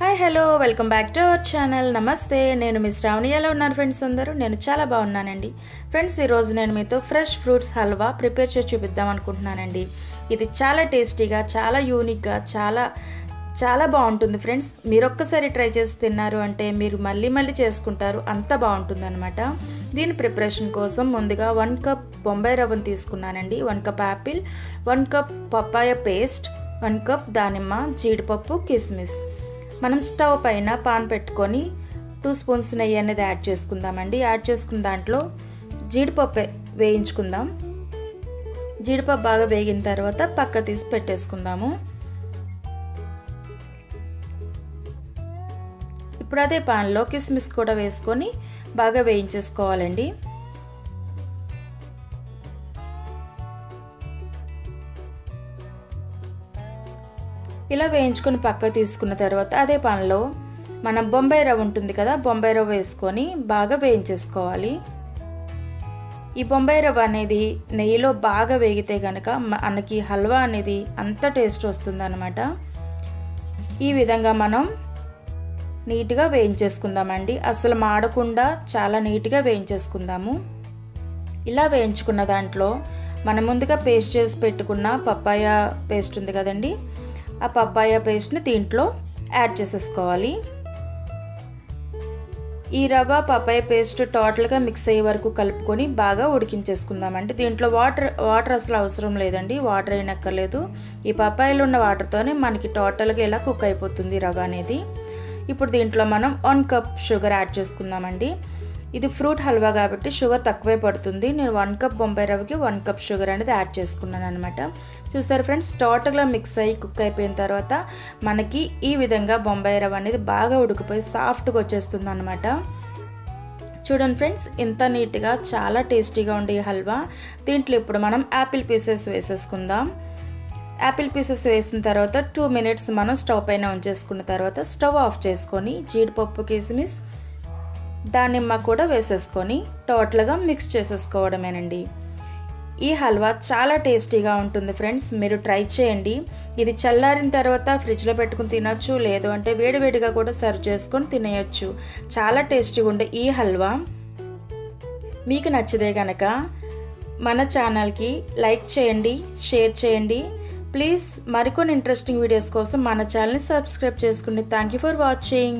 Hi hello welcome back to our channel. నమస్తే, నేను miss Shravani. ఎలా ఉన్నారు ఫ్రెండ్స్ అందరూ? నేను చాలా బాగున్నానండి. ఫ్రెండ్స్, ఈరోజు నేను మీతో ఫ్రెష్ ఫ్రూట్స్ హల్వా ప్రిపేర్ చేసి చూపిద్దాం అనుకుంటున్నానండి. ఇది చాలా టేస్టీగా, చాలా యూనిక్గా, చాలా బాగుంటుంది ఫ్రెండ్స్. మీరు ఒక్కసారి ట్రై చేసి తిన్నారు అంటే మీరు మళ్ళీ చేసుకుంటారు, అంత బాగుంటుంది అనమాట. దీని ప్రిపరేషన్ కోసం ముందుగా 1 కప్ బొంబాయి రవ్వను తీసుకున్నానండి, 1 cup apple, 1 cup papaya paste, 1 cup దానిమ్మ, జీడిపప్పు, కిస్మిస్. మనం స్టవ్ పైన పాన్ పెట్టుకొని 2 స్పూన్స్ నెయ్యి అనేది యాడ్ చేసుకుందామండి. యాడ్ చేసుకున్న దాంట్లో జీడిపప్పు వేయించుకుందాం. జీడిపప్పు బాగా వేగిన తర్వాత పక్క తీసి పెట్టేసుకుందాము. ఇప్పుడు అదే పాన్లో కిస్మిస్ కూడా వేసుకొని బాగా వేయించేసుకోవాలండి. ఇలా వేయించుకొని పక్క తీసుకున్న తర్వాత అదే పాన్లో మనం బొంబాయి రవ్వ ఉంటుంది కదా, బొంబాయి రవ్వ వేసుకొని బాగా వేయించేసుకోవాలి. ఈ బొంబాయి రవ్వ అనేది నెయ్యిలో బాగా వేగితే కనుక మనకి హల్వా అనేది అంత టేస్ట్ వస్తుంది అన్నమాట. ఈ విధంగా మనం నీట్గా వేయించేసుకుందామండి. అసలు మాడకుండా చాలా నీట్గా వేయించేసుకుందాము. ఇలా వేయించుకున్న దాంట్లో మనం ముందుగా పేస్ట్ చేసి పెట్టుకున్న పపాయ పేస్ట్ ఉంది కదండి, ఆ పపాయ పేస్ట్ని దీంట్లో యాడ్ చేసేసుకోవాలి. ఈ రవ్వ పపాయ పేస్ట్ టోటల్గా మిక్స్ అయ్యే వరకు కలుపుకొని బాగా ఉడికించేసుకుందామండి. దీంట్లో వాటర్ అసలు అవసరం లేదండి, వాటర్ అయినక్కర్లేదు. ఈ పపాయలో ఉన్న వాటర్తోనే మనకి టోటల్గా ఇలా కుక్ అయిపోతుంది రవ్వ అనేది. ఇప్పుడు దీంట్లో మనం 1 కప్ షుగర్ యాడ్ చేసుకుందామండి. ఇది ఫ్రూట్ హల్వా కాబట్టి షుగర్ తక్కువే పడుతుంది. నేను 1 కప్ బొంబాయి రవ్వకి 1 కప్ షుగర్ అనేది యాడ్ చేసుకున్నాను అనమాట. చూస్తారు ఫ్రెండ్స్, టోటల్గా మిక్స్ అయ్యి కుక్ అయిపోయిన తర్వాత మనకి ఈ విధంగా బొంబాయి రవ్వ అనేది బాగా ఉడికిపోయి సాఫ్ట్గా వచ్చేస్తుంది అనమాట. చూడండి ఫ్రెండ్స్, ఇంత నీట్గా చాలా టేస్టీగా ఉండే ఈ హల్వా. దీంట్లో ఇప్పుడు మనం యాపిల్ పీసెస్ వేసేసుకుందాం. యాపిల్ పీసెస్ వేసిన తర్వాత 2 మినిట్స్ మనం స్టవ్ పైన ఉంచేసుకున్న తర్వాత స్టవ్ ఆఫ్ చేసుకొని జీడిపప్పు, కిస్మిస్, దానిమ్మ కూడా వేసేసుకొని టోటల్గా మిక్స్ చేసేసుకోవడమేనండి. ఈ హల్వా చాలా టేస్టీగా ఉంటుంది ఫ్రెండ్స్, మీరు ట్రై చేయండి. ఇది చల్లారిన తర్వాత ఫ్రిడ్జ్లో పెట్టుకుని తినొచ్చు, లేదు అంటే వేడివేడిగా కూడా సర్వ్ చేసుకొని తినేయచ్చు. చాలా టేస్టీగా ఉండే ఈ హల్వా మీకు నచ్చితే కనుక మన ఛానల్కి లైక్ చేయండి, షేర్ చేయండి. ప్లీజ్ మరికొన్ని ఇంట్రెస్టింగ్ వీడియోస్ కోసం మన ఛానల్ని సబ్స్క్రైబ్ చేసుకోండి. Thank you for watching.